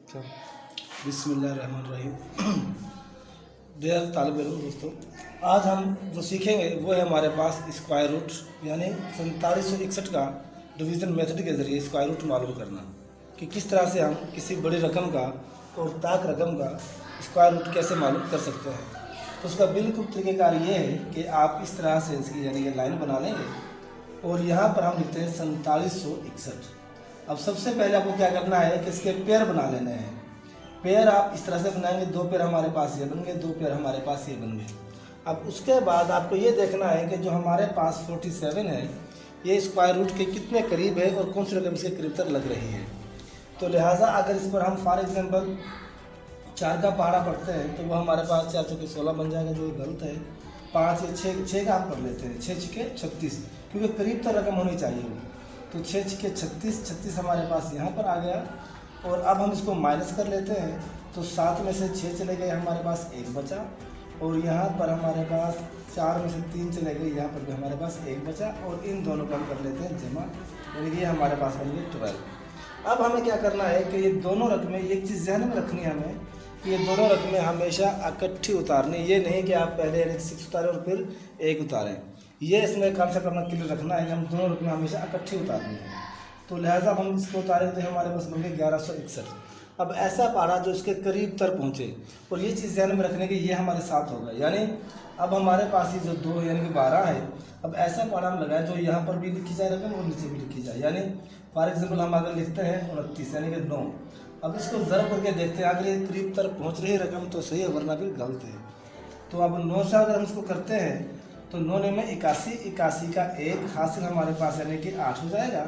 तो बिस्मिल्लाहिर्रहमानिर्रहीम। डियर तालिब इल्म दोस्तों, आज हम जो सीखेंगे वो है हमारे पास स्क्वायर रूट यानी 4761 का डिवीज़न मेथड के ज़रिए स्क्वायर रूट मालूम करना कि किस तरह से हम किसी बड़ी रकम का और ताक रकम का स्क्वायर रूट कैसे मालूम कर सकते हैं। तो उसका बिल्कुल तरीक़ेकार ये है कि आप इस तरह से इसकी यानी कि लाइन बना लेंगे और यहाँ पर हम लिखते हैं 4761। अब सबसे पहले आपको क्या करना है कि इसके पेयर बना लेने हैं। पेयर आप इस तरह से बनाएंगे, दो पेयर हमारे पास ये बन गए, दो पेयर हमारे पास ये बन गए। अब उसके बाद आपको ये देखना है कि जो हमारे पास 47 है ये स्क्वायर रूट के कितने करीब है और कौन सी रकम इसके करीब तक लग रही है। तो लिहाजा अगर इस पर हम फॉर एग्जांपल 4 का पहाड़ा पढ़ते हैं तो वह हमारे पास 4 चौके 16 बन जाएगा, जो गलत है। 5 या 6 का हम पढ़ लेते हैं, 6 छके 36, क्योंकि करीब तक रकम होनी चाहिए वो। तो 6 छके 36 हमारे पास यहाँ पर आ गया। और अब हम इसको माइनस कर लेते हैं तो 7 में से 6 चले गए, हमारे पास 1 बचा। और यहाँ पर हमारे पास 4 में से 3 चले गए, यहाँ पर भी हमारे पास 1 बचा। और इन दोनों को हम कर लेते हैं जमा, यानी कि ये हमारे पास बन गए 12। अब हमें क्या करना है कि ये दोनों रकमें, एक चीज़ ध्यान में रखनी है हमें कि ये दोनों रकमें हमेशा इकट्ठी उतारनी। ये नहीं कि आप पहले 6 उतारें और फिर 1 उतारें। ये इसमें कॉन्सेप्ट अपना क्लियर रखना है कि हम दोनों रकमें हमेशा इकट्ठी उतारनी है। तो लिहाजा हम इसको उतारें तो हमारे पास बन गए 1161। अब ऐसा पहाड़ा जो इसके करीब तक पहुँचे, और ये चीज़ ध्यान में रखने की ये हमारे साथ होगा। यानी अब हमारे पास ये जो 2 यानी कि 12 है, अब ऐसा पहाड़ा हम लगाएं जो यहाँ पर भी लिखी जाए रकम और नीचे भी लिखी जाए। यानी फॉर एग्जाम्पल हम अगर लिखते हैं 29 यानी कि 9। अब इसको ज़रब करके देखते हैं, अगर ये करीब तक पहुँच रही है रकम तो सही है, वरना फिर गलत है। तो अब 9 से अगर हम इसको करते हैं तो 9 में 81, 81 का 1 हासिल हमारे पास यानी कि 8 हो जाएगा।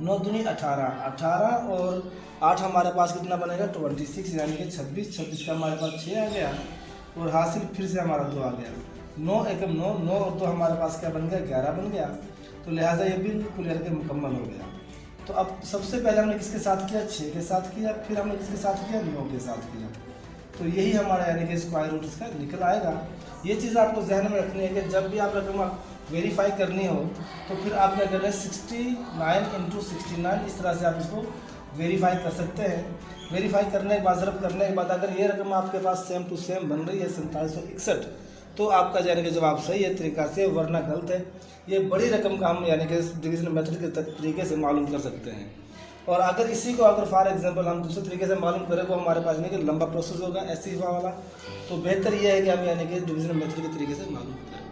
9 दूनी 18, 18 और 8 हमारे पास कितना बनेगा 26 यानी कि 26, 26 का हमारे पास 6 आ गया। और हासिल फिर से हमारा 2 आ गया। 9 एकम 9, 9 और 2 हमारे पास क्या बन गया 11 बन गया। तो लिहाजा ये बिल्कुल यानी कि मुकम्मल हो गया। तो अब सबसे पहले हमने किसके साथ किया, 6 के साथ किया, फिर हमने किसके साथ किया, 9 के साथ किया। तो यही हमारा यानी कि स्क्वायर रूट इसका निकल आएगा। ये चीज़ आपको ध्यान में रखनी है कि जब भी आप रकम वेरीफाई करनी हो तो फिर आप क्या करना है 69 × 69 इस तरह से आप इसको वेरीफाई कर सकते हैं। वेरीफाई करने के बाद ज़रब करने के बाद अगर ये रकम आपके पास सेम टू सेम बन रही है 4761 तो आपका यानी कि जवाब सही है तरीक़ा से, वरना गलत है। ये बड़ी रकम का हम यानी कि डिवीज़न मेथड के तरीके से मालूम कर सकते हैं। और अगर इसी को अगर फॉर एग्जांपल हम दूसरे तरीके से मालूम करें वो हमारे पास नहीं कि लंबा प्रोसेस होगा ऐसी वाला, तो बेहतर ये है कि हम यानी कि डिवीज़न मेथड के तरीके से मालूम करें।